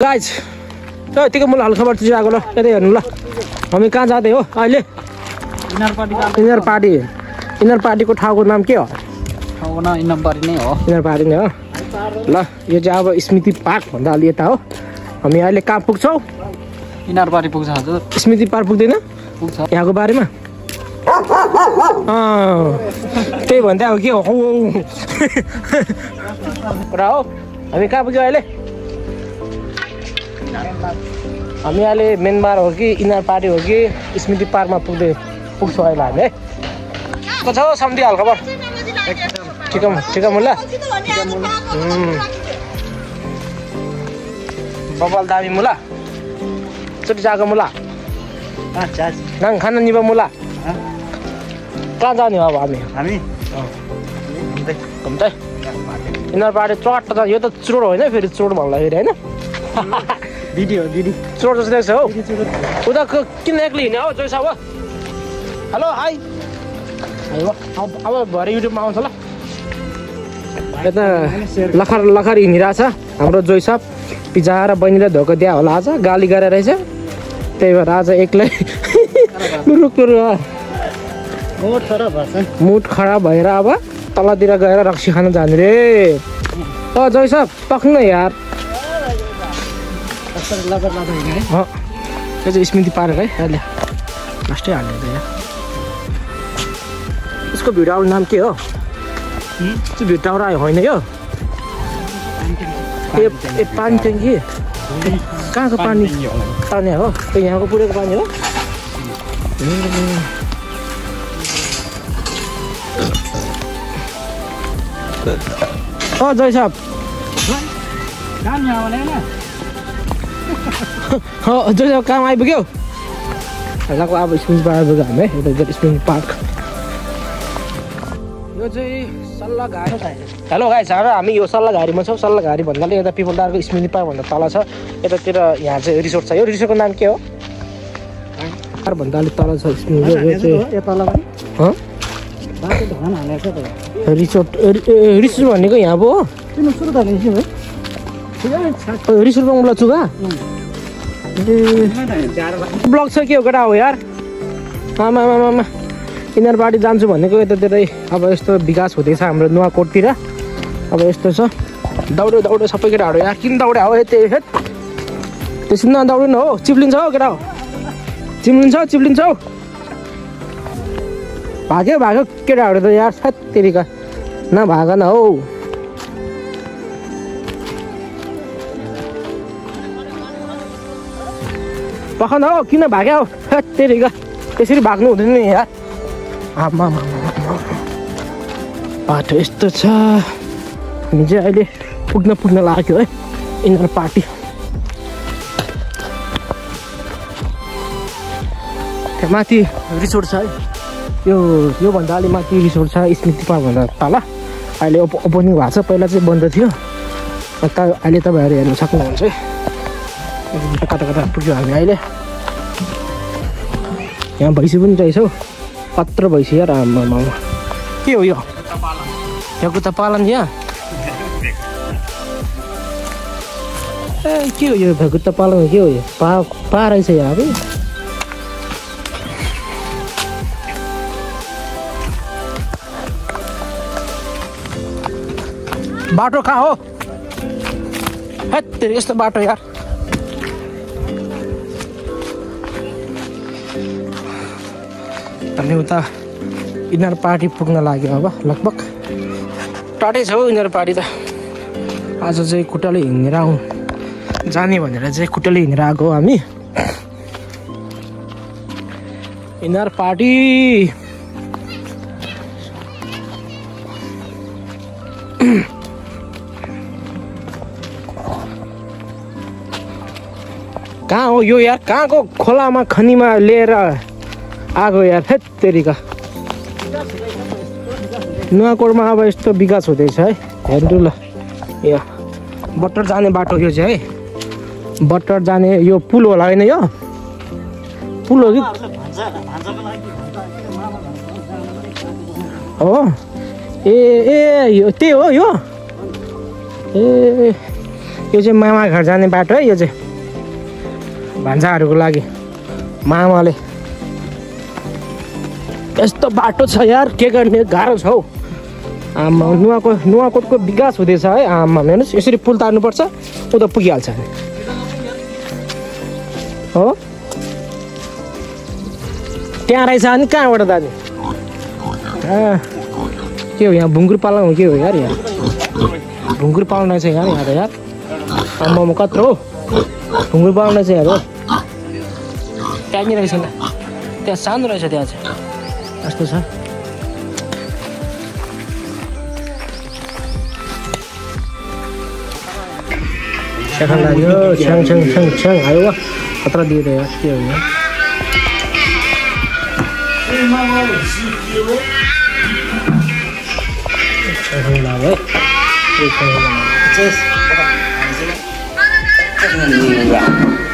Guys यतिकै मलाई हल्काबाट चाहिँ आएको ल यतै हेर्नु ल हामी कहाँ जाँदै हो अहिले इनर पार्टीको ठाउँको नाम के हो इनर पार्टी नै हो ल यो चाहिँ अब स्मृति पार्क भन्दा अलि यता हो हामी अहिले कहाँ पुग्छौँ इनर पार्टी पुग्छ स्मृति पार्क पुग्दैन पुग्छ यहाँको बारेमा त्यही भन्दा अब के हो कुरा हो हामी कहाँ पुग्यौँ अहिले हामी अहिले मेन बार हो कि इनर पार्टी हो कि स्मृति पार्कमा पुग्छौँ अहिले हामी है को छ सम्झि हाल खबर ठिक मुला बबाल दामी मुला चोटि जाएको मुला नाङ खान निबा मुला कहाँ जाने हो अब हामी घुम्दै इनर पार्टी चट त यो त चोर होइन फेरि चोर भन्दाखेरि होइन चोर जस्तो देख्छ हौ उता किन एक्लै हिँड्ने हौ जोइ साहब हेलो हाई अब भरे युट्युबमा आउँछ ल यता लखर हिँडिरहेछ हाम्रो जोइ साहब पिज्जा र बहिनीलाई धोका दिया होला आज गाली गरेर रहेछ त्यही भएर आज एक्लै मुड खराब भएर अब तलतिर गएर रक्सी खान जाने रे जोइ साहब पक्नु न यार यो चाहिँ स्मृति पार्क है अहिले लास्टै हाल्ने यहाँ यसको भिडियो नाम के हो त्यो भिडियो आयो होइन यो ए पानी ट्याङ्की कहाँको पानी हो त्यो यहाँको पुरेको पानी हो जय साहब जय साहब काम आइपुग्यो हेलाको अब स्मृति पार्क आइपुग्यो हामी यता स्मृति पार्क यो चाहिँ सल्लाहघारी हेलो गाइस हामी यो सल्लाहघारीमा छौँ सल्लाहघारी भन्नाले यता पिपलदारको स्मृति पार्क भन्दा तल छ यतातिर यहाँ चाहिँ रिसोर्ट छ यो रिसोर्टको नाम के हो भन्दा अलिक तल छ रिसोर्ट भनेको यहाँ पो हो रिसोर्टमा उला चुगा ब्लग छ के हो केटा हो यार आमा इनर पार्टी जान्छु भनेको यतातिरै अब यस्तो विकास हुँदैछ हाम्रो नुवाकोटतिर अब यस्तो छ दौड्यो सबै केटाहरू यार किन दौड्यो हो त्यसो नदौड्नु न हो चिप्लिन्छ हो केटा हो चिप्लिन्छ हौ भाग्यो केटाहरू त यार सात्तेरिका नभाग न हौ पखन हौ किन भाग्यो हौ सात्तेरिका त्यसरी भाग्नु हुँदैन नि यार आमा बाटो यस्तो छ हामी चाहिँ अहिले पुग्न लाग्यो है इनर पार्टी त्यहाँ माथि रिसोर्ट छ है योभन्दा अलि माथि रिसोर्ट छ स्मृति पार्क भन्दा तल अहिले ओपनिङ भएको छ पहिला चाहिँ बन्द थियो अहिले तपाईँहरू हेर्नु सक्नुहुन्छ है कता पुग्यो हामी अहिले यहाँ भैँसी पनि रहेछ हौ कत्रो भैँसी यार आमा के हो यो कुता पालन यहाँ ए के हो यो कुता पालन के हो यो पा रहेछ यहाँ अब बाटो कहाँ हो हेत्तेरी यस्तो बाटो यार हामी उता इनर पार्टी पुग्न लाग्यो अब लगभग टाढै छ हौ इनर पार्टी त आज चाहिँ खुट्टाले हिँडेर जाने भनेर चाहिँ खुट्टाले हिँडेर आएको हामी इनर पार्टी कहाँ हो यो यार कहाँको खोलामा खनीमा लिएर आगो यार हेत्तेरिका नुवाकोटमा अब यस्तो विकास हुँदैछ है हेर्नु ल यहाँ बट्टर जाने बाटो यो चाहिँ है बट्टर जाने यो पुल होला होइन यो पुल हो कि हो ए यो त्यही हो यो ए यो चाहिँ मामा घर जाने बाटो है। यो चाहिँ भान्जाहरूको लागि मामाले यस्तो बाटो छ यार, के गर्ने, गाह्रो छ हौ। आमा नुवाकोटको विकास हुँदैछ है। आमा हेर्नुहोस्, यसरी पुल तार्नुपर्छ, उता पुगिहाल्छ हो। त्यहाँ रहेछ अनि कहाँबाट दाजु? के हो यहाँ भुङ्गुर पालन हो के हो यार? यहाँ भुङ्गुर पालन रहेछ यार, यहाँ त यार। आम्मामा कत्रो हो भुङ्गुर पालन रहेछ यार हो। त्यहाँ रहेछ ल, त्यहाँ सानो रहेछ, त्यहाँ चाहिँ यस्तो छ। सेकन्ड लाग्यो, छ्याङ आयो वा खतरा दियो त यार, के हो यहाँ? लाग्यो है।